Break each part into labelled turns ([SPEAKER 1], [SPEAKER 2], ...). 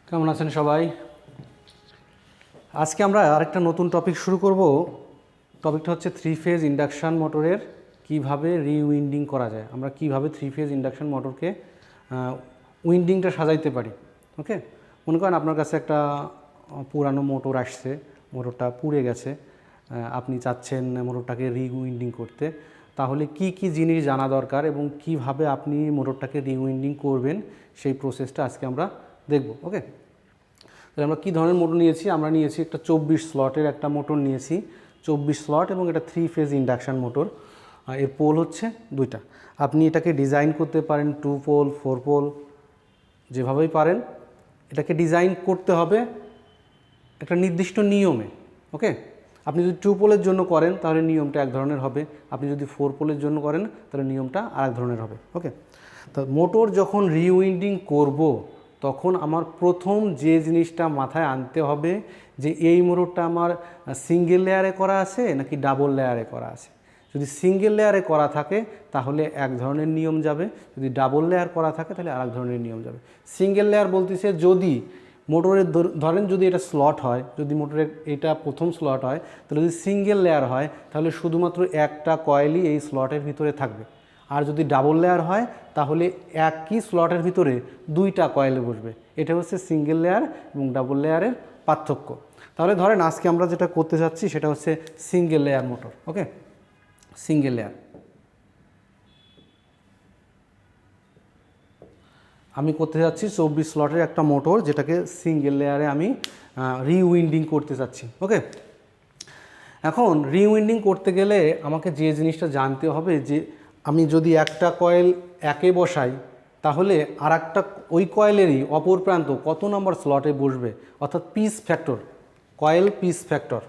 [SPEAKER 1] কেমন আছেন সবাই? আজকে আমরা আরেকটা নতুন টপিক শুরু করব। টপিকটা হচ্ছে থ্রি ফেজ ইন্ডাকশান মোটরের কিভাবে রিউইন্ডিং করা যায়। আমরা কিভাবে থ্রি ফেজ ইন্ডাকশান মোটরকে উইন্ডিংটা সাজাইতে পারি। ওকে, মনে করেন আপনার কাছে একটা পুরানো মোটর আসছে, মোটরটা পুড়ে গেছে, আপনি চাচ্ছেন মোটরটাকে রিউইন্ডিং করতে। তাহলে কি কি জিনিস জানা দরকার এবং কিভাবে আপনি মোটরটাকে রিউইন্ডিং করবেন সেই প্রসেসটা আজকে আমরা দেখব। ওকে, তাহলে আমরা কী ধরনের মোটর নিয়েছি? আমরা নিয়েছি একটা 24 স্লটের একটা মোটর নিয়েছি, 24 স্লট, এবং এটা থ্রি ফেজ ইন্ডাকশান মোটর। এর পোল হচ্ছে দুইটা। আপনি এটাকে ডিজাইন করতে পারেন 2 পোল, 4 পোল, যেভাবেই পারেন। এটাকে ডিজাইন করতে হবে একটা নির্দিষ্ট নিয়মে। ওকে, আপনি যদি 2 পোলের জন্য করেন তাহলে নিয়মটা এক ধরনের হবে, আপনি যদি 4 পোলের জন্য করেন তাহলে নিয়মটা আরেক ধরনের হবে। ওকে, তো মোটর যখন রিউইন্ডিং করব তখন আমার প্রথম যে জিনিসটা মাথায় আনতে হবে যে এই মোটরটা আমার সিঙ্গেল লেয়ারে করা আছে নাকি ডাবল লেয়ারে করা আছে। যদি সিঙ্গেল লেয়ারে করা থাকে তাহলে এক ধরনের নিয়ম যাবে, যদি ডাবল লেয়ার করা থাকে তাহলে আরেক ধরনের নিয়ম যাবে। সিঙ্গেল লেয়ার বলতেছে যদি মোটরের ধরেন যদি এটা স্লট হয়, যদি মোটরের এটা প্রথম স্লট হয়, তাহলে যদি সিঙ্গেল লেয়ার হয় তাহলে শুধুমাত্র একটা কয়েলই এই স্লটের ভিতরে থাকবে। আর যদি ডাবল লেয়ার হয় তাহলে একই স্লটের ভিতরে দুইটা কয়েল বসবে। এটা হচ্ছে সিঙ্গেল লেয়ার এবং ডাবল লেয়ারের পার্থক্য। তাহলে ধরেন আজকে আমরা যেটা করতে যাচ্ছি সেটা হচ্ছে সিঙ্গেল লেয়ার মোটর। ওকে, সিঙ্গেল লেয়ার আমি করতে যাচ্ছি 24 স্লটের একটা মোটর, যেটাকে সিঙ্গেল লেয়ারে আমি রিউইন্ডিং করতে চাচ্ছি। ওকে, এখন রিউইন্ডিং করতে গেলে আমাকে যে জিনিসটা জানতে হবে যে আমি যদি একটা কয়েল একে বসাই তাহলে আর একটা ওই কয়েলেরই অপর প্রান্ত কত নম্বর স্লটে বসবে, অর্থাৎ piece factor, coil piece factor,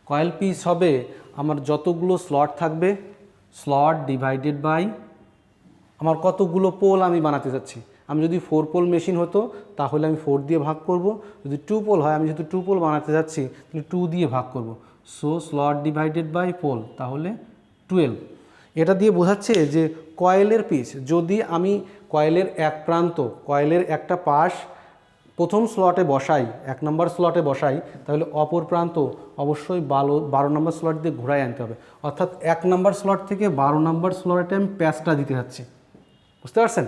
[SPEAKER 1] coil piece হবে আমার যতগুলো স্লট থাকবে, স্লট ডিভাইডেড বাই আমার কতগুলো পোল আমি বানাতে চাচ্ছি। আমি যদি 4 পোল মেশিন হতো তাহলে আমি 4 দিয়ে ভাগ করব, যদি 2 পোল হয় আমি যেহেতু 2 পোল বানাতে যাচ্ছি তাহলে 2 দিয়ে ভাগ করব। So slot divided by pole, তাহলে 12। এটা দিয়ে বোঝাচ্ছে যে কয়েলের পিস, যদি আমি কয়েলের এক প্রান্ত, কয়েলের একটা পাশ প্রথম স্লটে বসাই, 1 নম্বর স্লটে বসাই, তাহলে অপর প্রান্ত অবশ্যই 12 নম্বর স্লট দিয়ে ঘুরাই আনতে হবে। অর্থাৎ 1 নম্বর স্লট থেকে 12 নম্বর স্লটে আমি প্যাচটা দিতে যাচ্ছি। বুঝতে পারছেন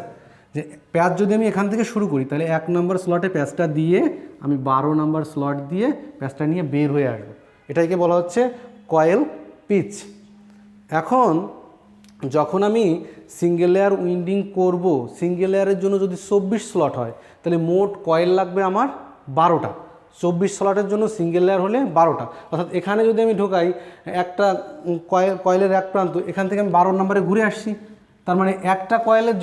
[SPEAKER 1] যে প্যাচ যদি আমি এখান থেকে শুরু করি তাহলে 1 নম্বর স্লটে প্যাচটা দিয়ে আমি 12 নম্বর স্লট দিয়ে প্যাচটা নিয়ে বের হয়ে আসবো। এটাকে বলা হচ্ছে কয়েল পিচ। এখন যখন আমি সিঙ্গেল লেয়ার উইন্ডিং করব, সিঙ্গেল লেয়ারের জন্য যদি 24 স্লট হয় তাহলে মোট কয়েল লাগবে আমার 12টা। 24 স্লটের জন্য সিঙ্গেল লেয়ার হলে 12টা, অর্থাৎ এখানে যদি আমি ঢোকাই একটা কয়েলের এক প্রান্ত, এখান থেকে আমি 12 নম্বরে ঘুরে আসছি, তার মানে একটা কয়েলের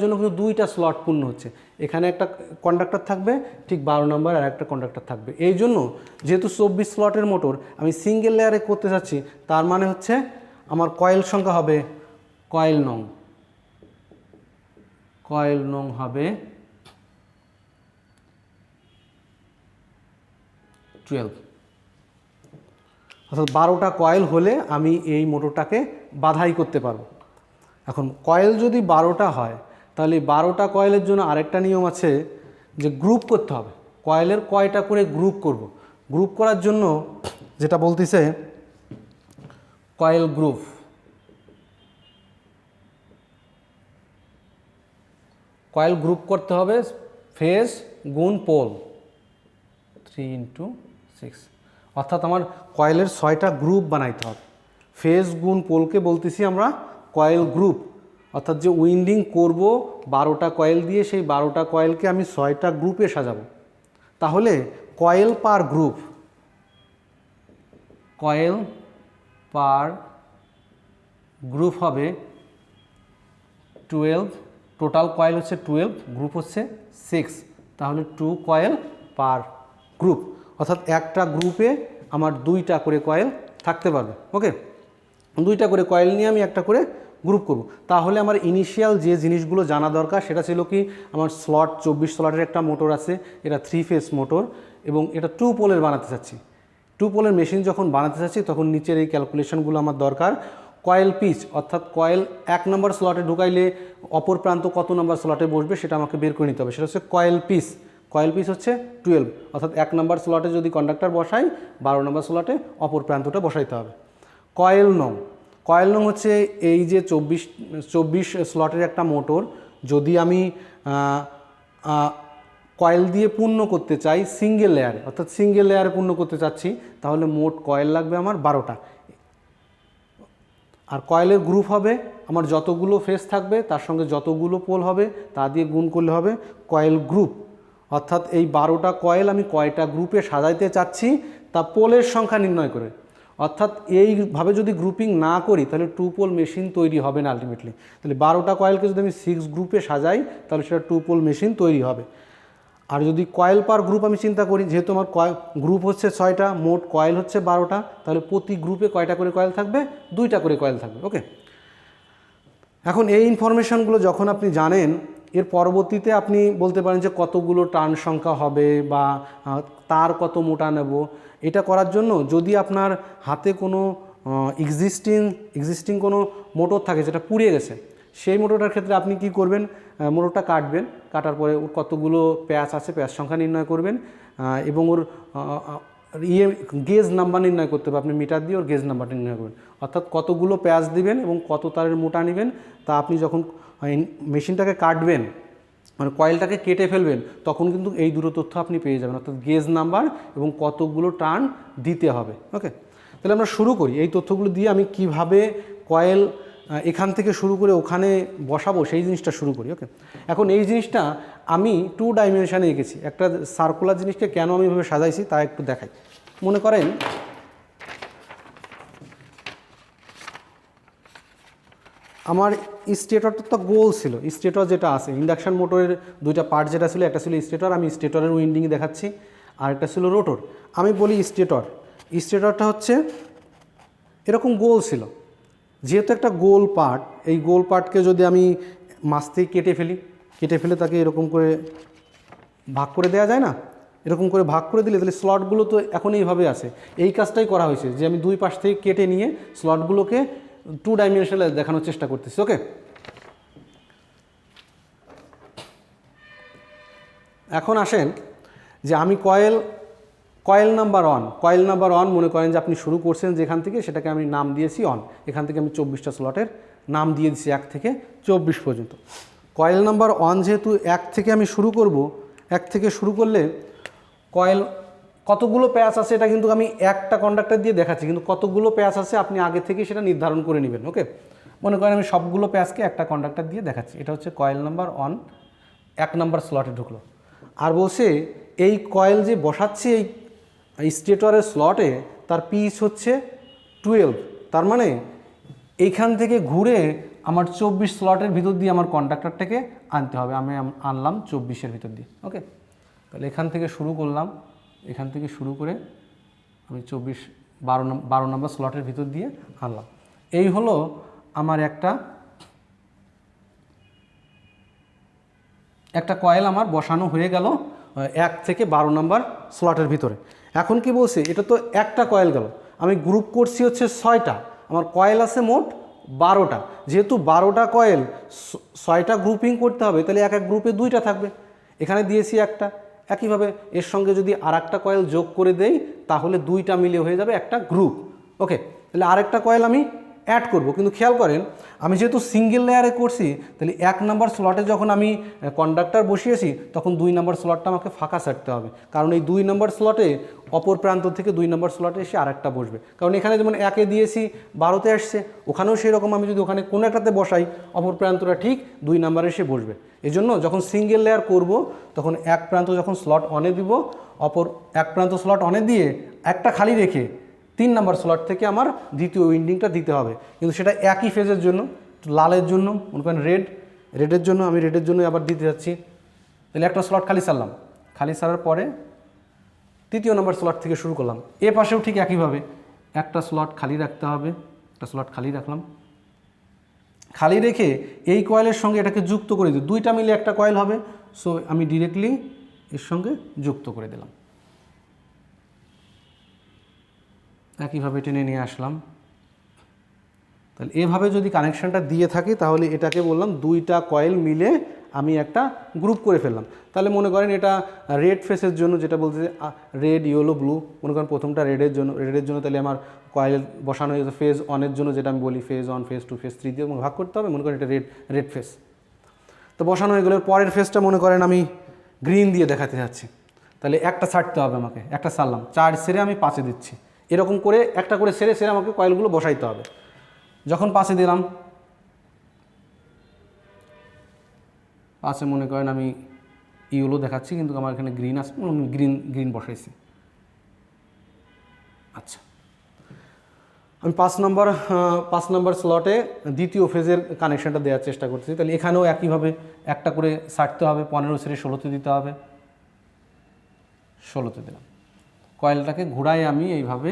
[SPEAKER 1] জন্য কিন্তু 2টা স্লট পূর্ণ হচ্ছে। এখানে একটা কন্ডাক্টর থাকবে, ঠিক 12 নম্বর আর একটা কন্ডাক্টর থাকবে। এই জন্য যেহেতু 24 স্লটের মোটর আমি সিঙ্গেল লেয়ারে করতে চাচ্ছি, তার মানে হচ্ছে আমার কয়েল সংখ্যা হবে, কয়েল নং হবে 12। অর্থাৎ 12টা কয়েল হলে আমি এই মোটরটাকে বাধাই করতে পারবো। এখন কয়েল যদি 12টা হয় তাহলে 12টা কয়েলের জন্য আরেকটা নিয়ম আছে যে গ্রুপ করতে হবে। কয়েলের কয়টা করে গ্রুপ করব, গ্রুপ করার জন্য যেটা বলতেছে কয়েল গ্রুপ, কয়েল গ্রুপ করতে হবে ফেজ গুণ পোল 3×6, অর্থাৎ আমার কয়েলের 6টা গ্রুপ বানাইতে হবে। ফেজ গুণ পোলকে বলতেছি আমরা কয়েল গ্রুপ, অর্থাৎ যে উইন্ডিং করব 12টা কয়েল দিয়ে, সেই 12টা কয়েলকে আমি 6টা গ্রুপে সাজাবো। তাহলে কয়েল পার গ্রুপ হবে 12। টোটাল কয়েল হচ্ছে 12, গ্রুপ হচ্ছে 6, তাহলে 2 কয়েল পার গ্রুপ, অর্থাৎ একটা গ্রুপে আমার 2টা করে কয়েল থাকতে পারবে। ওকে, 2টা করে কয়েল নিয়ে আমি একটা করে গ্রুপ করব। তাহলে আমার ইনিশিয়াল যে জিনিসগুলো জানা দরকার সেটা ছিল কি, আমার স্লট 24 স্লটের একটা মোটর আছে, এটা 3 ফেজ মোটর এবং এটা 2 পোলের বানাতে চাচ্ছি। 2 পোলের মেশিন যখন বানাতে চাচ্ছি তখন নিচের এই ক্যালকুলেশনগুলো আমার দরকার। কয়েল পিচ, অর্থাৎ কয়েল 1 নম্বর স্লটে ঢুকাইলে অপর প্রান্ত কত নম্বর স্লটে বসবে সেটা আমাকে বের করে নিতে হবে, সেটা হচ্ছে কয়েল পিচ। কয়েল পিচ হচ্ছে 12, অর্থাৎ 1 নম্বর স্লটে যদি কন্ডাক্টর বসাই 12 নম্বর স্লটে অপর প্রান্তটা বসাইতে হবে। কয়েল নং, কয়েল নং হচ্ছে এই যে 24 স্লটের একটা মোটর, যদি আমি কয়েল দিয়ে পূর্ণ করতে চাই সিঙ্গেল লেয়ারে, অর্থাৎ সিঙ্গেল লেয়ারে পূর্ণ করতে চাচ্ছি, তাহলে মোট কয়েল লাগবে আমার 12টা। আর কয়েলের গ্রুপ হবে আমার যতগুলো ফেজ থাকবে তার সঙ্গে যতগুলো পোল হবে তা দিয়ে গুণ করলে হবে কয়েল গ্রুপ। অর্থাৎ এই 12টা কয়েল আমি কয়টা গ্রুপে সাজাইতে চাচ্ছি তা পোলের সংখ্যা নির্ণয় করে। অর্থাৎ এইভাবে যদি গ্রুপিং না করি তাহলে 2 পোল মেশিন তৈরি হবে না আলটিমেটলি। তাহলে 12টা কয়েলকে যদি আমি 6 গ্রুপে সাজাই তাহলে সেটা 2 পোল মেশিন তৈরি হবে। আর যদি কয়েল পার গ্রুপ আমি চিন্তা করি, যেহেতু আমার গ্রুপ হচ্ছে 6টা, মোট কয়েল হচ্ছে 12টা, তাহলে প্রতি গ্রুপে কয়টা করে কয়েল থাকবে? 2টা করে কয়েল থাকবে। ওকে, এখন এই ইনফরমেশনগুলো যখন আপনি জানেন, এর পরবর্তীতে আপনি বলতে পারেন যে কতগুলো টার্ন সংখ্যা হবে বা তার কত মোটা নেব। এটা করার জন্য যদি আপনার হাতে কোনো এক্সিস্টিং কোনো মোটর থাকে যেটা পুড়িয়ে গেছে, সেই মোটরটার ক্ষেত্রে আপনি কি করবেন, মোটরটা কাটবেন, কাটার পরে ওর কতগুলো প্যাচ আছে প্যাচ সংখ্যা নির্ণয় করবেন এবং ওর গেজ নাম্বার নির্ণয় করতে হবে। আপনি মিটার দিয়ে ওর গেজ নাম্বারটা নির্ণয় করবেন, অর্থাৎ কতগুলো প্যাচ দিবেন এবং কত তারের মোটা নেবেন, তা আপনি যখন মেশিনটাকে কাটবেন মানে কয়েলটাকে কেটে ফেলবেন তখন কিন্তু এই দুটো তথ্য আপনি পেয়ে যাবেন, অর্থাৎ গেজ নাম্বার এবং কতগুলো টার্ন দিতে হবে। ওকে, তাহলে আমরা শুরু করি। এই তথ্যগুলো দিয়ে আমি কিভাবে কয়েল এখান থেকে শুরু করে ওখানে বসাবো সেই জিনিসটা শুরু করি। ওকে, এখন এই জিনিসটা আমি 2 ডাইমেনশানে এঁকেছি। একটা সার্কুলার জিনিসকে কেন আমি এভাবে সাজাইছি তা একটু দেখাই। মনে করেন আমার স্টেটরটা তো গোল ছিল, স্টেটর যেটা আছে ইন্ডাকশন মোটরের 2টা পার্ট যেটা ছিল, একটা ছিল স্টেটর, আমি স্টেটরের উইন্ডিং দেখাচ্ছি, আর একটা ছিল রোটর। আমি বলি স্টেটরটা হচ্ছে এরকম গোল ছিল। যেহেতু একটা গোল পার্ট, এই গোল পার্টকে যদি আমি মাছ থেকে কেটে ফেলে তাকে এরকম করে ভাগ করে দেওয়া যায় না, এরকম করে ভাগ করে দিলে তাহলে স্লটগুলো তো এখন এইভাবে আছে। এই কাজটাই করা হয়েছে যে আমি 2 পাশ থেকে কেটে নিয়ে স্লটগুলোকে 2 ডাইমেনশনে দেখানোর চেষ্টা করতেছি। ওকে, এখন আসেন যে আমি কয়েল নাম্বার 1 মনে করেন যে আপনি শুরু করছেন যেখান থেকে, সেটাকে আমি নাম দিয়েছি অন। এখান থেকে আমি 24টা স্লটের নাম দিয়ে দিচ্ছি 1 থেকে 24 পর্যন্ত। কয়েল নাম্বার 1 যেহেতু 1 থেকে আমি শুরু করব, 1 থেকে শুরু করলে কয়েল কতগুলো প্যাচ আছে এটা কিন্তু আমি একটা কন্ডাক্টর দিয়ে দেখাচ্ছি, কিন্তু কতগুলো প্যাচ আছে আপনি আগে থেকে সেটা নির্ধারণ করে নেবেন। ওকে, মনে করেন আমি সবগুলো প্যাচকে একটা কন্ডাক্টর দিয়ে দেখাচ্ছি। এটা হচ্ছে কয়েল নাম্বার 1, 1 নম্বর স্লটে ঢুকলো। আর বলছে এই কয়েল যে বসাচ্ছি এই স্টেটরের স্লটে তার পিচ হচ্ছে 12, তার মানে এইখান থেকে ঘুরে আমার 24 স্লটের ভিতর দিয়ে আমার কন্ডাক্টরটাকে আনতে হবে। আমি আনলাম 24-এর ভিতর দিয়ে। ওকে, তাহলে এখান থেকে শুরু করলাম, এখান থেকে শুরু করে আমি 12 নম্বর স্লটের ভিতর দিয়ে আনলাম। এই হলো আমার একটা কয়েল আমার বসানো হয়ে গেল 1 থেকে 12 নম্বর স্লটের ভিতরে। এখন কি বলছে, এটা তো একটা কয়েল গেল, আমি গ্রুপ করছি হচ্ছে 6টা, আমার কয়েল আছে মোট 12টা। যেহেতু 12টা কয়েল 6টা গ্রুপিং করতে হবে, তাহলে এক গ্রুপে 2টা থাকবে, এখানে দিয়েছি একটা। একইভাবে এর সঙ্গে যদি আর একটা কয়েল যোগ করে দেই তাহলে 2টা মিলে হয়ে যাবে একটা গ্রুপ। ওকে, তাহলে আরেকটা কয়েল আমি অ্যাড করব, কিন্তু খেয়াল করেন আমি যেহেতু সিঙ্গেল লেয়ারে করছি, তাহলে 1 নম্বর স্লটে যখন আমি কন্ডাক্টর বসিয়েছি তখন 2 নম্বর স্লটটা আমাকে ফাঁকা ছাড়তে হবে, কারণ এই 2 নম্বর স্লটে অপর প্রান্ত থেকে 2 নম্বর স্লটে এসে আরেকটা বসবে। কারণ এখানে যেমন 1-এ দিয়েছি 12তে আসছে, ওখানেও সেই রকম আমি যদি ওখানে কোনো একটাতে বসাই অপর প্রান্তটা ঠিক 2 নম্বরে এসে বসবে। এই জন্য যখন সিঙ্গেল লেয়ার করব তখন এক প্রান্ত যখন স্লট অনে দিব, অপর এক প্রান্ত স্লট অনে দিয়ে একটা খালি রেখে 3 নম্বর স্লট থেকে আমার দ্বিতীয় উইন্ডিংটা দিতে হবে, কিন্তু সেটা একই ফেজের জন্য। লালের জন্য মনে করেন রেডের জন্য আমি রেডের জন্য আবার দিতে যাচ্ছি। তাহলে একটা স্লট খালি ছাড়লাম, খালি ছাড়ার পরে 3য় নম্বর স্লট থেকে শুরু করলাম। এ পাশেও ঠিক একইভাবে একটা স্লট খালি রাখতে হবে, একটা স্লট খালি রাখলাম, খালি রেখে এই কয়েলের সঙ্গে এটাকে যুক্ত করে দিই, 2টা মিলে একটা কয়েল হবে। সো আমি ডিরেক্টলি এর সঙ্গে যুক্ত করে দিলাম, একইভাবে টেনে নিয়ে আসলাম। তাহলে এভাবে যদি কানেকশানটা দিয়ে থাকি তাহলে এটাকে বললাম দুইটা কয়েল মিলে আমি একটা গ্রুপ করে ফেললাম। তাহলে মনে করেন এটা রেড ফেসের জন্য, যেটা বলতে রেড ইয়েলো ব্লু, মনে করেন প্রথমটা রেডের জন্য তাহলে আমার কয়েল বসানো হয়েছে ফেজ অনের জন্য, যেটা আমি বলি ফেজ 1 ফেজ 2 ফেজ 3 দিয়ে ভাগ করতে হবে। মনে করেন এটা রেড ফেস তো বসানো হয়ে গেলে পরের ফেজটা মনে করেন আমি গ্রিন দিয়ে দেখাতে যাচ্ছি, তাহলে একটা ছাড়তে হবে আমাকে, একটা সারলাম, 4 সেরে আমি 5-এ দিচ্ছি, এরকম করে একটা করে সেরে আমাকে কয়েলগুলো বসাইতে হবে। যখন 5-এ দিলাম, 5-এ মনে করেন আমি ইয়েলো দেখাচ্ছি কিন্তু আমার এখানে গ্রিন আছে, গ্রিন বসাইছি। আচ্ছা, আমি 5 নম্বর স্লটে দ্বিতীয় ফেজের কানেকশানটা দেওয়ার চেষ্টা করছি। তাহলে এখানেও একইভাবে একটা করে ছাড়তে হবে, 15 সেরে 16-তে দিতে হবে, 16-তে দিলাম। কয়েলটাকে ঘুরাই আমি এইভাবে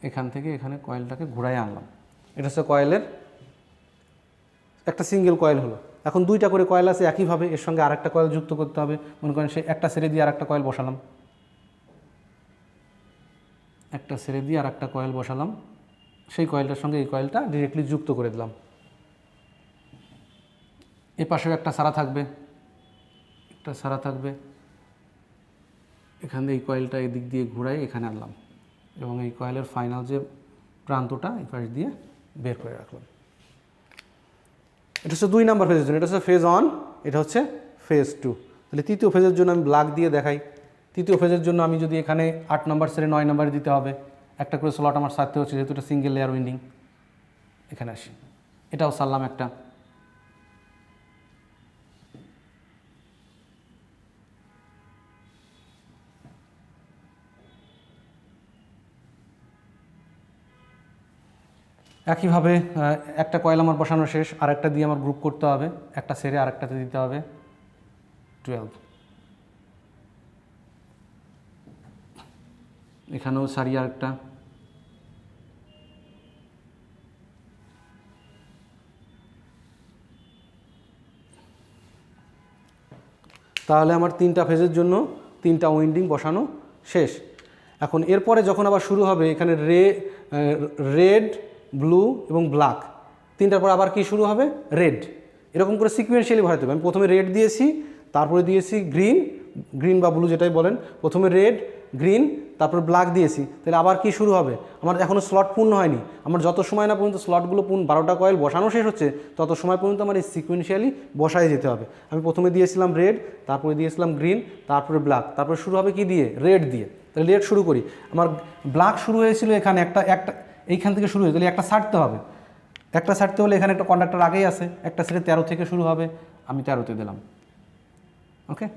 [SPEAKER 1] এখান থেকে এখানে কয়েলটাকে ঘুরাই আনলাম। এটা হচ্ছে কয়েলের একটা সিঙ্গেল কয়েল হলো। এখন দুইটা করে কয়েল আছে একইভাবে, এর সঙ্গে আরেকটা কয়েল যুক্ত করতে হবে। মনে করেন সেই একটা সেরে দিয়ে আরেকটা কয়েল বসালাম, একটা সেরে দিয়ে আরেকটা কয়েল বসালাম, সেই কয়েলটার সঙ্গে এই কয়েলটা ডিরেক্টলি যুক্ত করে দিলাম। এ পাশেও একটা সারা থাকবে, একটা সারা থাকবে, এখান দিয়ে এই কয়েলটা এদিক দিয়ে ঘুরাই এখানে আনলাম এবং এই কয়েলের ফাইনাল যে প্রান্তটা এই পাশ দিয়ে বের করে রাখলাম। এটা হচ্ছে 2 নম্বর ফেজের জন্য, এটা হচ্ছে ফেজ 1, এটা হচ্ছে ফেজ 2। তাহলে তৃতীয় ফেজের জন্য আমি ব্ল্যাক দিয়ে দেখাই। তৃতীয় ফেজের জন্য আমি যদি এখানে 8 নম্বর সেরে 9 নম্বরে দিতে হবে, একটা করে স্লট আমার সারতে হচ্ছে যেহেতু এটা সিঙ্গেল লেয়ার উইন্ডিং। এখানে আসি, এটাও সারলাম একটা, একইভাবে একটা কয়েল আমার বসানো শেষ, আরেকটা দিয়ে আমার গ্রুপ করতে হবে, একটা সেরে আরেকটাতে দিতে হবে 12। এখানেও সারি আরেকটা, তাহলে আমার 3টা ফেজের জন্য 3টা উইন্ডিং বসানো শেষ। এখন এরপরে যখন আবার শুরু হবে এখানে রেড ব্লু এবং ব্ল্যাক, 3টার পর আবার কি শুরু হবে, রেড। এরকম করে সিকুয়েন্সিয়ালি ভরাতে হবে। আমি প্রথমে রেড দিয়েছি, তারপরে দিয়েছি গ্রিন বা ব্লু যেটাই বলেন, প্রথমে রেড গ্রিন তারপর ব্ল্যাক দিয়েছি, তাহলে আবার কি শুরু হবে, আমার এখনও স্লট পূর্ণ হয়নি। আমার যত সময় না পর্যন্ত স্লটগুলো 12টা কয়েল বসানো শেষ হচ্ছে তত সময় পর্যন্ত আমার এই সিকুয়েন্সিয়ালি বসাই যেতে হবে। আমি প্রথমে দিয়েছিলাম রেড, তারপরে দিয়েছিলাম গ্রিন, তারপরে ব্ল্যাক, তারপরে শুরু হবে কি দিয়ে, রেড দিয়ে। তাহলে রেড শুরু করি, আমার ব্ল্যাক শুরু হয়েছিল এখানে একটা এইখান থেকে শুরু হয়েছে, তাহলে একটা ছাড়তে হবে, একটা ছাড়তে হলে এখানে একটা কন্ডাক্টর আগেই আছে, একটা সেটে 13 থেকে শুরু হবে, আমি 13-তে দিলাম। ওকে,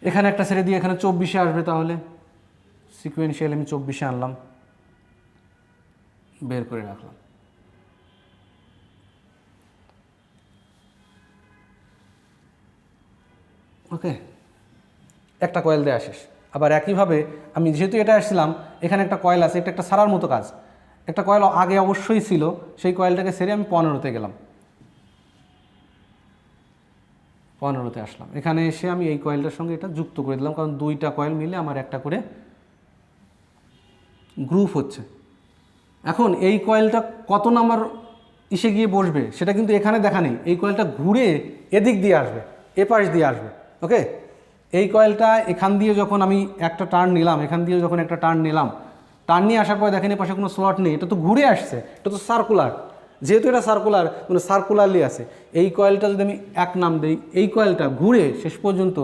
[SPEAKER 1] এখানে একটা সেরে দিয়ে এখানে 24-এ আসবে, তাহলে সিকুয়েন্সিয়াল আমি 24-এ আনলাম, বের করে রাখলাম। ওকে, একটা কয়েল দেওয়া শেষ। আবার একইভাবে আমি যেহেতু এটা আসছিলাম, এখানে একটা কয়েল আছে, এটা একটা সারার মতো কাজ, একটা কয়েল আগে অবশ্যই ছিল, সেই কয়েলটাকে সেরে আমি 15-তে গেলাম, 15-তে আসলাম। এখানে এসে আমি এই কয়েলটার সঙ্গে এটা যুক্ত করে দিলাম, কারণ 2টা কয়েল মিলে আমার একটা করে গ্রুপ হচ্ছে। এখন এই কয়েলটা কত নাম্বার ইসে গিয়ে বসবে সেটা কিন্তু এখানে দেখা নেই, এই কয়েলটা ঘুরে এদিক দিয়ে আসবে, এ পাশ দিয়ে আসবে। ওকে, এই কয়েলটা এখান দিয়ে যখন আমি একটা টার্ন নিলাম, এখান দিয়ে যখন একটা টার্ন নিলাম, টার্ন নিয়ে আসার পরে দেখেন এই পাশে কোনো স্লট নেই, এটা তো ঘুরে আসছে, এটা তো সার্কুলার, যেহেতু এটা সার্কুলার মানে সার্কুলারলি আছে। এই কয়েলটা যদি আমি এক নাম দিই, এই কয়েলটা ঘুরে শেষ পর্যন্ত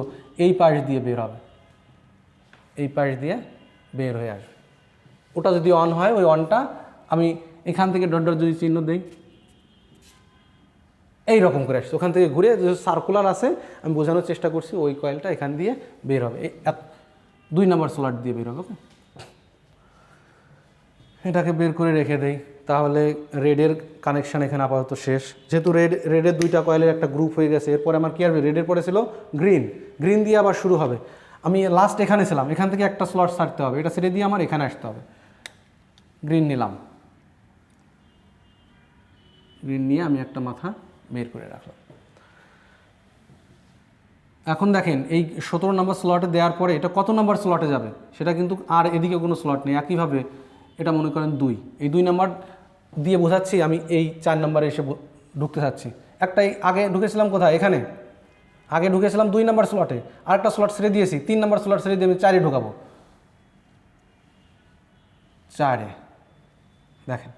[SPEAKER 1] এই পাশ দিয়ে বের হবে, এই পাশ দিয়ে বের হয়ে আসবে। ওটা যদি অন হয়, ওই অনটা আমি এখান থেকে ডট ডট যদি চিহ্ন দিই, এই রকম করে আসছে, ওখান থেকে ঘুরে সার্কুলার আছে, আমি বোঝানোর চেষ্টা করছি, ওই কয়েলটা এখান দিয়ে বের হবে, এই 2 নম্বর স্লট দিয়ে বের হবে। ওকে, এটাকে বের করে রেখে দেই। তাহলে রেডের কানেকশান এখানে আপাতত শেষ। যেহেতু রেডের 2টা কয়েলের একটা গ্রুপ হয়ে গেছে, এরপরে আমার কী আসবে, রেডের পরে ছিল গ্রিন দিয়ে আবার শুরু হবে। আমি লাস্ট এখানে ছিলাম, এখান থেকে একটা স্লট ছাড়তে হবে, এটা ছেড়ে দিয়ে আমার এখানে আসতে হবে, গ্রিন নিলাম, গ্রিন নিয়ে আমি একটা মাথা বের করে রাখলাম। এখন দেখেন এই 17 নম্বর স্লটে দেওয়ার পরে এটা কত নম্বর স্লটে যাবে সেটা কিন্তু আর এদিকে কোনো স্লট নেই। একইভাবে এটা মনে করেন 2, এই 2 নম্বর দিয়ে বোঝাচ্ছি আমি এই 4 নম্বরে এসে ঢুকতে চাচ্ছি। একটাই আগে ঢুকেছিলাম কোথায়, এখানে আগে ঢুকেছিলাম 2 নম্বর স্লটে, আরেকটা স্লট ছেড়ে দিয়েছি 3 নম্বর স্লট ছেড়ে দিয়ে আমি 4-এ ঢুকাবো। 4-এ দেখেন,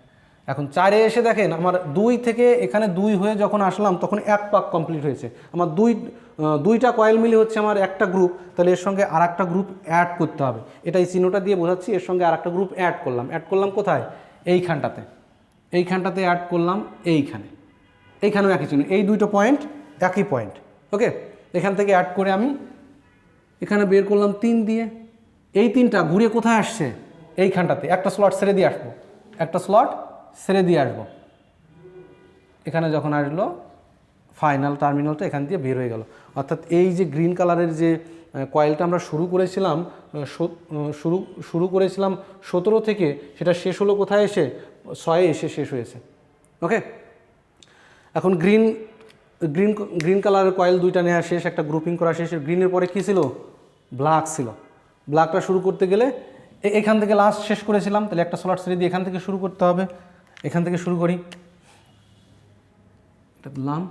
[SPEAKER 1] এখন 4-এ এসে দেখেন আমার 2 থেকে এখানে 2 হয়ে যখন আসলাম তখন 1 পাক কমপ্লিট হয়েছে। আমার দুইটা কয়েল মিলে হচ্ছে আমার একটা গ্রুপ, তাহলে এর সঙ্গে আর একটা গ্রুপ অ্যাড করতে হবে। এটা এই চিহ্নটা দিয়ে বোঝাচ্ছি, এর সঙ্গে আর একটা গ্রুপ অ্যাড করলাম কোথায়, এইখানটাতে অ্যাড করলাম, এইখানেও একই চিহ্ন, এই দুটো পয়েন্ট একই পয়েন্ট। ওকে, এখান থেকে অ্যাড করে আমি এখানে বের করলাম 3 দিয়ে, এই 3টা ঘুরে কোথায় আসছে, এইখানটাতে একটা স্লট ছেড়ে দিয়ে আসবো, এখানে যখন আসলো ফাইনাল টার্মিনালটা এখান দিয়ে বের হয়ে গেল। অর্থাৎ এই যে গ্রিন কালারের যে কয়েলটা আমরা শুরু করেছিলাম 17 থেকে, সেটা শেষ হলো কোথায় এসে 6-এ এসে শেষ হয়েছে। ওকে, এখন গ্রিন কালারের কয়েল 2টা নেওয়া শেষ, একটা গ্রুপিং করা শেষ। গ্রিনের পরে কী ছিল, ব্ল্যাক ছিল। ব্ল্যাকটা শুরু করতে গেলে এখান থেকে লাস্ট শেষ করেছিলাম, তাহলে একটা স্লট ছেড়ে দিয়ে এখান থেকে শুরু করতে হবে। এখান থেকে শুরু করি, এটা দিলাম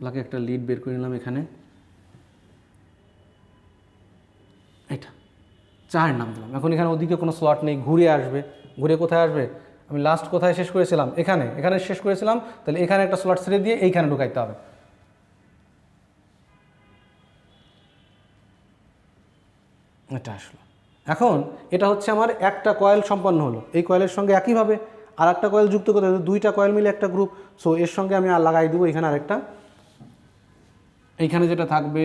[SPEAKER 1] ব্ল্যাকে একটা লিড বের করে নিলাম এখানে, এটা 4 নাম দিলাম। এখন এখানে ওদিকে কোনো স্লট নেই, ঘুরে কোথায় আসবে, আমি লাস্ট কোথায় শেষ করেছিলাম, এখানে শেষ করেছিলাম, তাহলে এখানে একটা স্লট ছেড়ে দিয়ে এইখানে ঢুকাইতে হবে। এটা আসলো। এখন এটা হচ্ছে আমার একটা কয়েল সম্পন্ন হলো। এই কয়েলের সঙ্গে একইভাবে আর একটা কয়েল যুক্ত করতে হবে, 2টা কয়েল মিলে একটা গ্রুপ। সো এর সঙ্গে আমি আর লাগাই দেবো এখানে আরেকটা, এইখানে যেটা থাকবে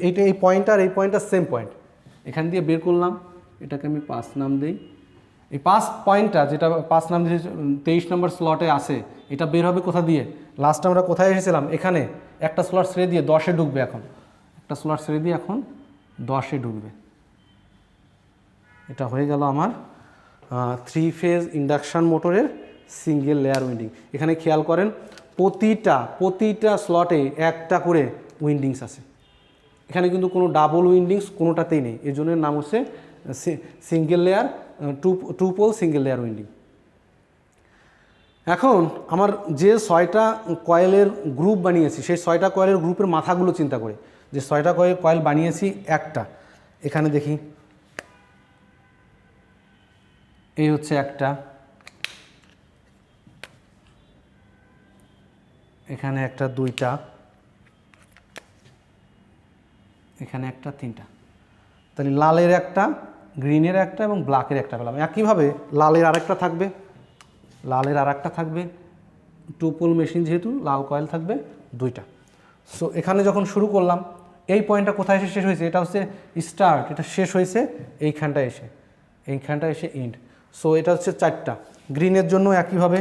[SPEAKER 1] এইটা এই পয়েন্টটা সেম পয়েন্ট, এখান দিয়ে বের করলাম, এটাকে আমি 5 নাম দিই। এই 5 পয়েন্টটা যেটা 5 নাম দিয়ে 23 নম্বর স্লটে আসে, এটা বের হবে কোথা দিয়ে, লাস্ট আমরা কোথায় এসেছিলাম, এখানে একটা স্লট ছেড়ে দিয়ে 10-এ ঢুকবে। এখন একটা স্লট ছেড়ে দিয়ে এখন 10-এ ঢুকবে। এটা হয়ে গেল আমার 3 ফেজ ইন্ডাকশান মোটরের সিঙ্গেল লেয়ার উইন্ডিং। এখানে খেয়াল করেন প্রতিটা স্লটে একটা করে উইন্ডিংস আছে, এখানে কিন্তু কোনো ডাবল উইন্ডিংস কোনোটাতেই নেই। এর জন্য নাম হচ্ছে single layer two pole single layer winding. এখন আমার যে 6টা কয়েলের গ্রুপ বানিয়েছি, সেই 6টা কয়েলের গ্রুপের মাথাগুলো চিন্তা করে, যে 6টা কয়েল বানিয়েছি একটা, এখানে দেখি এই হচ্ছে একটা, এখানে একটা, 2টা, এখানে একটা, 3টা। তাহলে লালের একটা, গ্রিনের একটা এবং ব্ল্যাকের একটা পেলাম। একইভাবে লালের আরেকটা থাকবে, 2 পোল মেশিন যেহেতু লাল কয়েল থাকবে 2টা। সো এখানে যখন শুরু করলাম, এই পয়েন্টটা কোথায় এসে শেষ হয়েছে, এটা হচ্ছে স্টার্ট, এটা শেষ হয়েছে এইখানটা এসে এন্ড। সো এটা হচ্ছে 4টা। গ্রিনের জন্য একইভাবে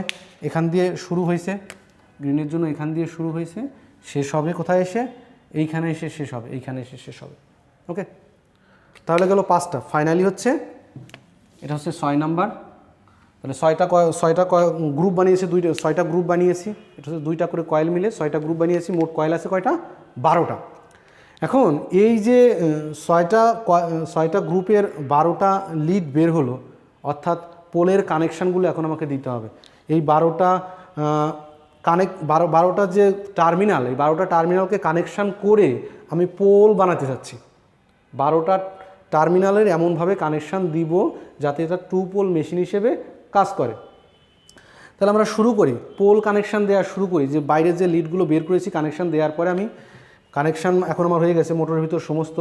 [SPEAKER 1] এখান দিয়ে শুরু হয়েছে, শেষ হবে কোথায় এসে, এইখানে এসে শেষ হবে। ওকে, তাহলে গেল 5টা। ফাইনালি হচ্ছে এটা হচ্ছে 6 নাম্বার। তাহলে 6টা গ্রুপ বানিয়েছি, 6টা গ্রুপ বানিয়েছি, এটা হচ্ছে 2টা করে কয়েল মিলে 6টা গ্রুপ বানিয়েছি। মোট কয়েল আছে কয়টা, 12টা। এখন এই যে 6টা গ্রুপের 12টা লিড বের হলো, অর্থাৎ পোলের কানেকশানগুলো এখন আমাকে দিতে হবে। এই 12টা যে টার্মিনাল, এই 12টা টার্মিনালকে কানেকশান করে আমি পোল বানাতে চাচ্ছি। 12টা টার্মিনালের এমনভাবে কানেকশান দিব যাতে এটা 2 পোল মেশিন হিসেবে কাজ করে। তাহলে আমরা শুরু করি, পোল কানেকশান দেওয়া শুরু করি। যে বাইরের যে লিডগুলো বের করেছি কানেকশান দেওয়ার পরে আমি কানেকশান এখন আমার হয়ে গেছে, মোটরের ভিতর সমস্ত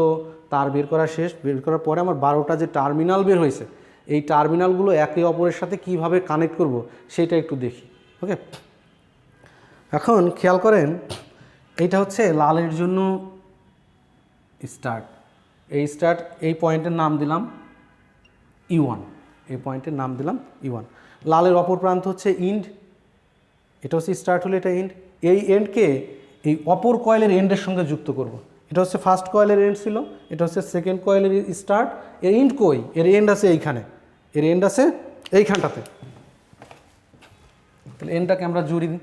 [SPEAKER 1] তার বের করা শেষ। বের করার পরে আমার 12টা যে টার্মিনাল বের হয়েছে, এই টার্মিনালগুলো একে অপরের সাথে কিভাবে কানেক্ট করব সেটা একটু দেখি। ওকে, এখন খেয়াল করেন, এইটা হচ্ছে লালের জন্য স্টার্ট। এই পয়েন্টের নাম দিলাম E1, লালের অপর প্রান্ত হচ্ছে ইন্ড, এটা হচ্ছে স্টার্ট হলে এটা এন্ড। এই এন্ডকে এই অপর কয়েলের এন্ডের সঙ্গে যুক্ত করব। এটা হচ্ছে ফার্স্ট কয়েলের এন্ড ছিল, এটা হচ্ছে সেকেন্ড কয়েলের স্টার্ট। এর এন্ড কই, এর এন্ড আছে এইখানটাতে। তাহলে এন্ডটাকে আমরা জুড়ে দিই,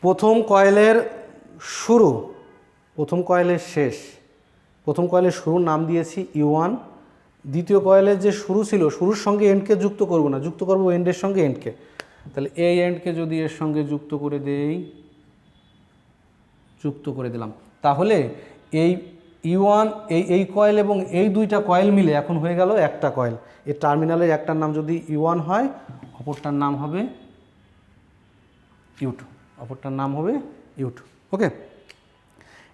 [SPEAKER 1] প্রথম কয়েলের শুরু, প্রথম কয়েলের শেষ, প্রথম কয়েলের শুরুর নাম দিয়েছি U1, দ্বিতীয় কয়েলের যে শুরু ছিল শুরুর সঙ্গে এন্ডকে যুক্ত করব না, যুক্ত করব এন্ডের সঙ্গে এন্ডকে। তাহলে এই এন্ডকে যদি এর সঙ্গে যুক্ত করে দেই, যুক্ত করে দিলাম, তাহলে এই U1 এই কয়েল এবং এই দুইটা কয়েল মিলে এখন হয়ে গেল একটা কয়েল। এই টার্মিনালের একটার নাম যদি U1 হয়, অপরটার নাম হবে U2, অপরটার নাম হবে U2। ওকে,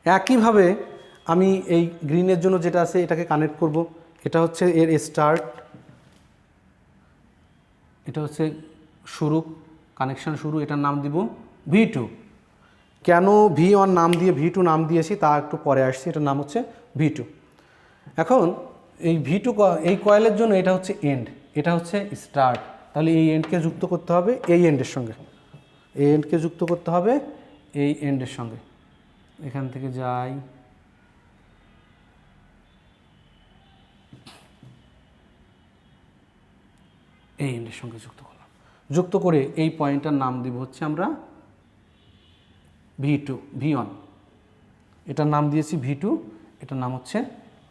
[SPEAKER 1] একইভাবে আমি এই গ্রিনের জন্য যেটা আছে এটাকে কানেক্ট করব। এটা হচ্ছে এর স্টার্ট, এটা হচ্ছে শুরু, কানেকশান শুরু, এটার নাম দিব V2। কেন V1 নাম দিয়ে V2 নাম দিয়েছি তা একটু পরে আসছি, এটার নাম হচ্ছে V2। এখন এই V2 এই কয়েলের জন্য এটা হচ্ছে এন্ড, এটা হচ্ছে স্টার্ট, তাহলে এই এন্ডকে যুক্ত করতে হবে এই এন্ডের সঙ্গে, এই এন্ডকে যুক্ত করতে হবে এই এন্ডের সঙ্গে। এখান থেকে যাই, এই এন্ডের সঙ্গে যুক্ত করলাম, যুক্ত করে এই পয়েন্টটার নাম দিব হচ্ছে আমরা V1, এটার নাম দিয়েছি V2, এটার নাম হচ্ছে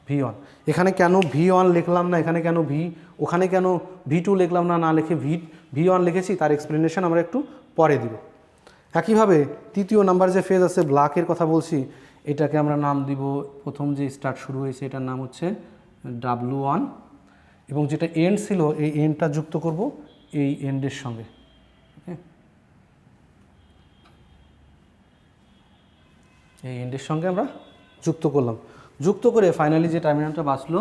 [SPEAKER 1] V1। এখানে কেন V1 লিখলাম না, এখানে কেন ওখানে কেন V2 লিখলাম না, না লিখে V1 লিখেছি, তার এক্সপ্লেনেশন আমরা একটু পরে দিব। একইভাবে তৃতীয় নাম্বার যে ফেজ আছে ব্ল্যাকের কথা বলছি, এটাকে আমরা নাম দিব, প্রথম যে স্টার্ট শুরু হয়েছে এটার নাম হচ্ছে W1, এবং যেটা এন্ড ছিল এই এন্ডটা যুক্ত করব এই এন্ডের সঙ্গে। ওকে, এই এন্ডের সঙ্গে আমরা যুক্ত করলাম, যুক্ত করে ফাইনালি যে টার্মিনালটা বাঁচলো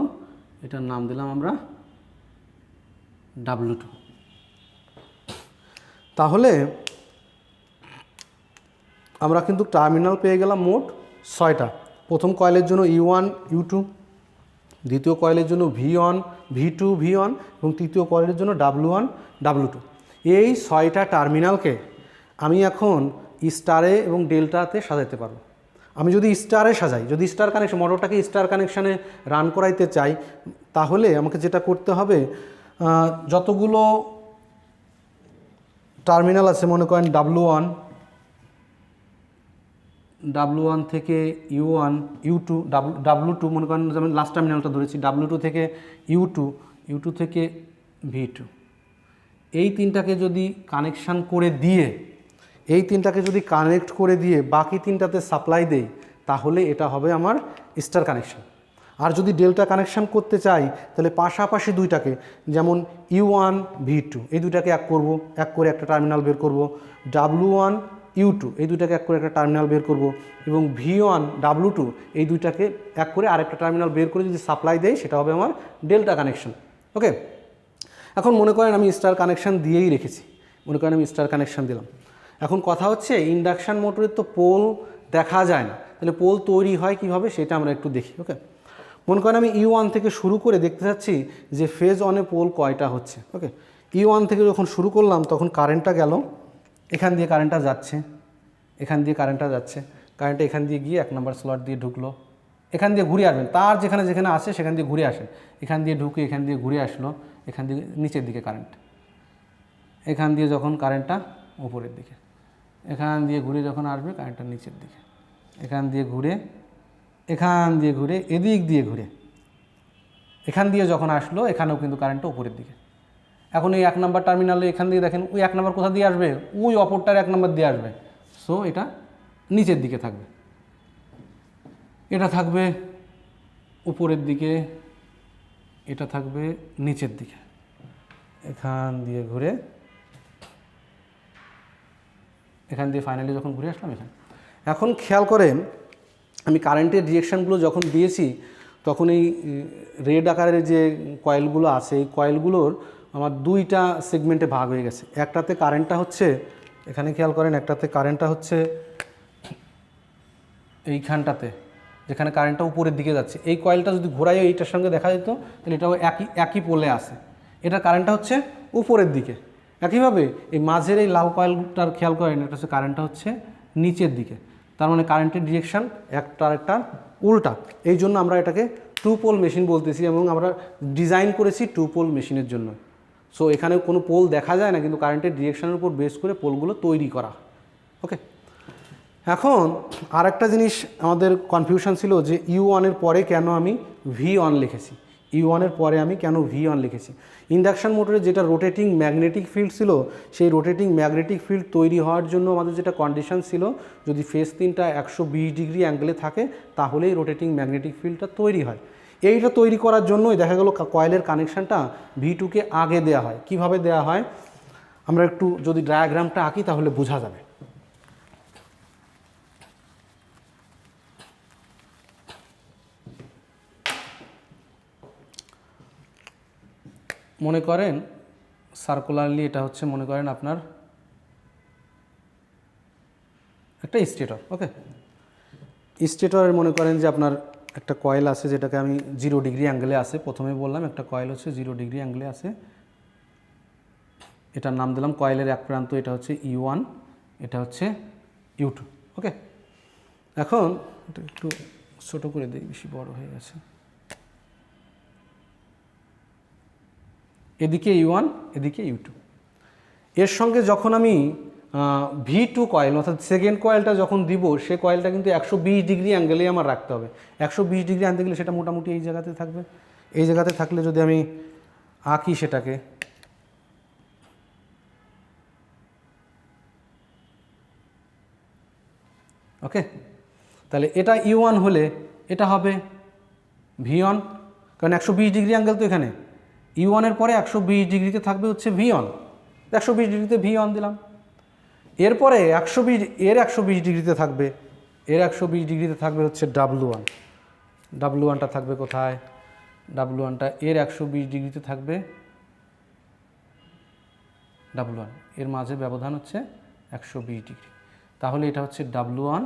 [SPEAKER 1] এটার নাম দিলাম আমরা W2। তাহলে আমরা কিন্তু টার্মিনাল পেয়ে গেলাম মোট 6টা। প্রথম কয়েলের জন্য U1 U2, দ্বিতীয় কয়েলের জন্য V1 V2 V1 এবং তৃতীয় কয়েলের জন্য W1 W2। এই 6টা টার্মিনালকে আমি এখন স্টারে এবং ডেল্টাতে সাজাতে পারবো। আমি যদি স্টারে সাজাই, যদি স্টার কানেকশন মোটরটাকে স্টার কানেকশানে রান করাইতে চাই, তাহলে আমাকে যেটা করতে হবে, যতগুলো টার্মিনাল আছে মনে করেন W1 থেকে U1 U2 W2 মনে করেন, যেমন লাস্ট টার্মিনালটা ধরেছি W2 থেকে U2 থেকে V2, এই তিনটাকে যদি কানেকশান করে দিয়ে, এই তিনটাকে যদি কানেক্ট করে দিয়ে বাকি তিনটাতে সাপ্লাই দেই, তাহলে এটা হবে আমার স্টার কানেকশান। আর যদি ডেল্টা কানেকশান করতে চাই, তাহলে পাশাপাশি দুইটাকে, যেমন U1 V2 এই দুইটাকে এক করব, এক করে একটা টার্মিনাল বের করব, W1 U2 এই দুইটাকে এক করে একটা টার্মিনাল বের করব, এবং V1 W2 এই দুইটাকে এক করে আরেকটা টার্মিনাল বের করে যদি সাপ্লাই দেয়, সেটা হবে আমার ডেল্টা কানেকশান। ওকে, এখন মনে করেন আমি স্টার কানেকশান দিয়েই রেখেছি, মনে করেন আমি স্টার কানেকশান দিলাম। এখন কথা হচ্ছে ইন্ডাকশান মোটরের তো পোল দেখা যায় না, তাহলে পোল তৈরি হয় কীভাবে সেটা আমরা একটু দেখি। ওকে, মনে করেন আমি U1 থেকে শুরু করে দেখতে চাচ্ছি যে ফেজ অনে পোল কয়টা হচ্ছে। ওকে, U1 থেকে যখন শুরু করলাম তখন কারেন্টটা গেল, এখান দিয়ে কারেন্টটা যাচ্ছে, এখান দিয়ে কারেন্টটা যাচ্ছে, কারেন্টটা এখান দিয়ে গিয়ে 1 নম্বর স্লট দিয়ে ঢুকলো, এখান দিয়ে ঘুরে আসবেন, তার যেখানে যেখানে আসে সেখান দিয়ে ঘুরে আসেন, এখান দিয়ে ঢুকে এখান দিয়ে ঘুরে আসলো, এখান দিয়ে নিচের দিকে কারেন্ট, এখান দিয়ে যখন কারেন্টটা উপরের দিকে, এখান দিয়ে ঘুরে যখন আসবে কারেন্টটা নিচের দিকে, এখান দিয়ে ঘুরে এদিক দিয়ে ঘুরে এখান দিয়ে যখন আসলো, এখানেও কিন্তু কারেন্টটা উপরের দিকে। এখন এই 1 নম্বর টার্মিনালে এখান দিয়ে দেখেন ওই 1 নম্বর কোথা দিয়ে আসবে, ওই অপরটার 1 নম্বর দিয়ে আসবে, সো এটা নিচের দিকে থাকবে, এটা থাকবে উপরের দিকে, এটা থাকবে নিচের দিকে, এখান দিয়ে ঘুরে এখান দিয়ে ফাইনালি যখন ঘুরে আসলাম এখানে। এখন খেয়াল করেন আমি কারেন্টের ডিরেকশানগুলো যখন দিয়েছি, তখন এই রেড আকারের যে কয়েলগুলো আছে এই কয়েলগুলোর আমার 2টা সেগমেন্টে ভাগ হয়ে গেছে। একটাতে কারেন্টটা হচ্ছে, এখানে খেয়াল করেন, একটাতে কারেন্টটা হচ্ছে এইখানটাতে, যেখানে কারেন্টটা উপরের দিকে যাচ্ছে। এই কয়েলটা যদি ঘোরাই এইটার সঙ্গে দেখা যেত, তাহলে এটাও একই পোলে আসে, এটা কারেন্টটা হচ্ছে উপরের দিকে। একইভাবে এই মাঝের এই লাল কয়েলটার খেয়াল করেন, এটা হচ্ছে কারেন্টটা হচ্ছে নিচের দিকে, তার মানে কারেন্টের ডিরেকশান একটা উল্টা। এই জন্য আমরা এটাকে 2 পোল মেশিন বলতেছি, এবং আমরা ডিজাইন করেছি 2 পোল মেশিনের জন্য। সো এখানে কোনো পোল দেখা যায় না, কিন্তু কারেন্টের ডিরেকশানের উপর বেস করে পোলগুলো তৈরি করা। ওকে, এখন আরেকটা জিনিস আমাদের কনফিউশন ছিল যে U1-এর পরে কেন আমি V1 লিখেছি, U1-এর পরে আমি কেন V1 লিখেছি। ইন্ডাকশান মোটরে যেটা রোটেটিং ম্যাগনেটিক ফিল্ড ছিল, সেই রোটেটিং ম্যাগনেটিক ফিল্ড তৈরি হওয়ার জন্য আমাদের যেটা কন্ডিশন ছিল, যদি ফেজ 3টা 120 ডিগ্রি অ্যাঙ্গেলে থাকে তাহলেই রোটেটিং ম্যাগনেটিক ফিল্ডটা তৈরি হয়। এইটা তৈরি করার জন্যই দেখা গেল কয়েলের কানেকশানটা V2-কে আগে দেওয়া হয়। কিভাবে দেওয়া হয় আমরা একটু যদি ডায়াগ্রামটা আঁকি তাহলে বোঝা যাবে। মনে করেন সার্কুলারলি এটা হচ্ছে মনে করেন আপনার একটা স্টেটর। ওকে, স্টেটরের মনে করেন যে আপনার একটা কয়েল আছে যেটাকে আমি 0 ডিগ্রি অ্যাঙ্গেলে আছে, প্রথমে বললাম একটা কয়েল হচ্ছে 0 ডিগ্রি অ্যাঙ্গেলে আছে, এটার নাম দিলাম কয়েলের এক প্রান্ত, এটা হচ্ছে U1, এটা হচ্ছে U2। ওকে, এখন এটা একটু ছোটো করে দিই, বেশি বড় হয়ে গেছে। এদিকে U1, এদিকে U2। এর সঙ্গে যখন আমি V2 কয়েল অর্থাৎ সেকেন্ড কয়েলটা যখন দিব, সে কয়েলটা কিন্তু 120 ডিগ্রি অ্যাঙ্গেলেই আমার রাখতে হবে। 120 ডিগ্রি আনতে গেলে সেটা মোটামুটি এই জায়গাতে থাকবে। এই জায়গাতে থাকলে যদি আমি আঁকি সেটাকে, ওকে, তাহলে এটা U1 হলে এটা হবে V1, কারণ 120 ডিগ্রি অ্যাঙ্গেল তো এখানে। U1-এর পরে 120 ডিগ্রিতে থাকবে হচ্ছে V1, 120 ডিগ্রিতে V1 দিলাম। এরপরে 120 ডিগ্রিতে থাকবে, এর 120 ডিগ্রিতে থাকবে হচ্ছে W1। W1টা থাকবে কোথায়? W1টা এর 120 ডিগ্রিতে থাকবে W1, এর মাঝে ব্যবধান হচ্ছে 120 ডিগ্রি। তাহলে এটা হচ্ছে W1,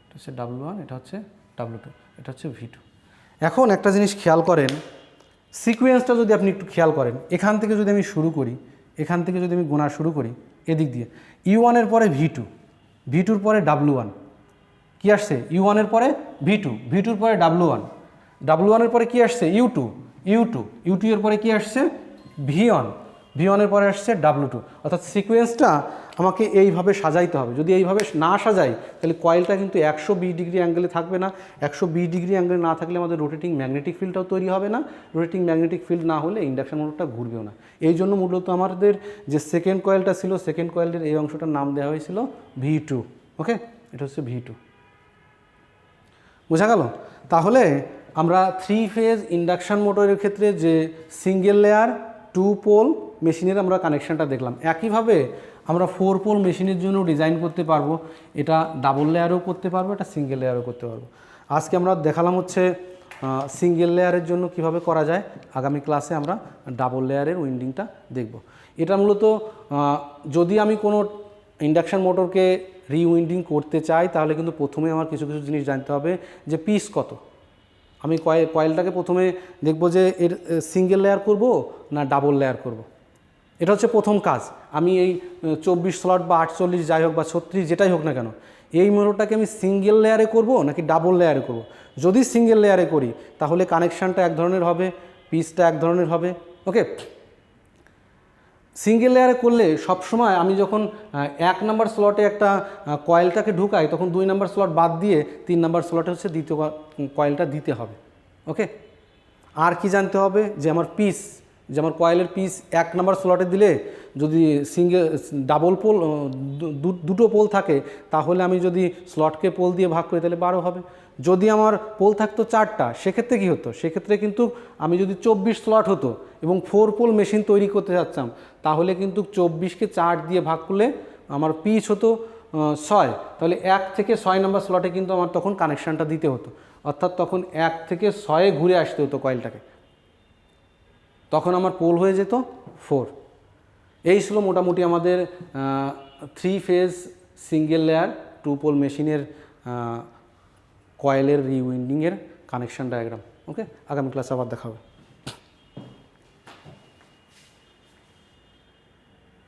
[SPEAKER 1] এটা হচ্ছে W1, এটা হচ্ছে W2, এটা হচ্ছে V2। এখন একটা জিনিস খেয়াল করেন, সিকোয়েন্সটা যদি আপনি একটু খেয়াল করেন, এখান থেকে যদি আমি শুরু করি, এখান থেকে যদি আমি গোনা শুরু করি এদিক দিয়ে, U1-এর পরে V2, V2-র পরে W1, কি আসছে? U1-এর পরে V2, V2-র পরে W1, W1-এর পরে কি আসছে? U2, U2-এর পরে কি আসছে? V1, V1-এর পরে আসছে W2। অর্থাৎ সিকোয়েন্সটা আমাকে এইভাবে সাজাইতে হবে। যদি এইভাবে না সাজাই তাহলে কয়েলটা কিন্তু 120 ডিগ্রি অ্যাঙ্গেলে থাকবে না। 120 ডিগ্রি অ্যাঙ্গেলে না থাকলে আমাদের রোটেটিং ম্যাগনেটিক ফিল্ডটাও তৈরি হবে না। রোটেটিং ম্যাগনেটিক ফিল্ড না হলে ইন্ডাকশন মোটরটা ঘুরবেও না। এই জন্য মূলত আমাদের যে সেকেন্ড কয়েলটা ছিল, সেকেন্ড কয়েলের এই অংশটার নাম দেওয়া হয়েছিল V2। ওকে, এটা হচ্ছে V2। বোঝা গেল? তাহলে আমরা 3 ফেজ ইন্ডাকশান মোটরের ক্ষেত্রে যে সিঙ্গেল লেয়ার 2 পোল মেশিনের আমরা কানেকশানটা দেখলাম। একইভাবে আমরা 4 পোল মেশিনের জন্য ডিজাইন করতে পারবো। এটা ডাবল লেয়ারও করতে পারবো, এটা সিঙ্গেল লেয়ারও করতে পারবো। আজকে আমরা দেখালাম হচ্ছে সিঙ্গেল লেয়ারের জন্য কিভাবে করা যায়। আগামী ক্লাসে আমরা ডাবল লেয়ারের উইন্ডিংটা দেখব। এটা মূলত যদি আমি কোনো ইন্ডাকশান মোটরকে রিউইন্ডিং করতে চাই তাহলে কিন্তু প্রথমে আমার কিছু কিছু জিনিস জানতে হবে যে পিস কত। আমি কয়েলটাকে প্রথমে দেখব যে এর সিঙ্গেল লেয়ার করব না ডাবল লেয়ার করব। এটা হচ্ছে প্রথম কাজ। আমি এই 24 স্লট বা 48 যাই হোক বা 36 যেটাই হোক না কেন, এই মোটরটাকে আমি সিঙ্গেল লেয়ারে করব নাকি ডাবল লেয়ারে করব। যদি সিঙ্গেল লেয়ারে করি তাহলে কানেকশানটা এক ধরনের হবে, পিসটা এক ধরনের হবে। ওকে, সিঙ্গেল লেয়ারে করলে সবসময় আমি যখন 1 নাম্বার স্লটে একটা কয়েলটাকে ঢুকাই তখন 2 নাম্বার স্লট বাদ দিয়ে 3 নাম্বার স্লটে হচ্ছে দ্বিতীয় কয়েলটা দিতে হবে। ওকে, আর কি জানতে হবে যে আমার পিস, যে আমার কয়েলের পিস 1 নাম্বার স্লটে দিলে যদি ডাবল পোল দুটো পোল থাকে তাহলে আমি যদি স্লটকে পোল দিয়ে ভাগ করি তাহলে 12 হবে। যদি আমার পোল থাকতো 4টা সেক্ষেত্রে কী হতো? সেক্ষেত্রে কিন্তু আমি যদি 24 স্লট হতো এবং 4 পোল মেশিন তৈরি করতে চাচ্ছিলাম তাহলে কিন্তু 24কে 4 দিয়ে ভাগ করলে আমার পিচ হতো 6। তাহলে 1 থেকে 6 নাম্বার স্লটে কিন্তু আমার তখন কানেকশানটা দিতে হতো। অর্থাৎ তখন 1 থেকে 6-এ ঘুরে আসতে হতো কয়েলটাকে, তখন আমার পোল হয়ে যেত 4। এই ছিল মোটামুটি আমাদের 3 ফেজ সিঙ্গেল লেয়ার 2 পোল মেশিনের কয়েলের রিউইন্ডিংয়ের কানেকশান ডায়াগ্রাম। ওকে, আগামী ক্লাসে আবার দেখা হবে।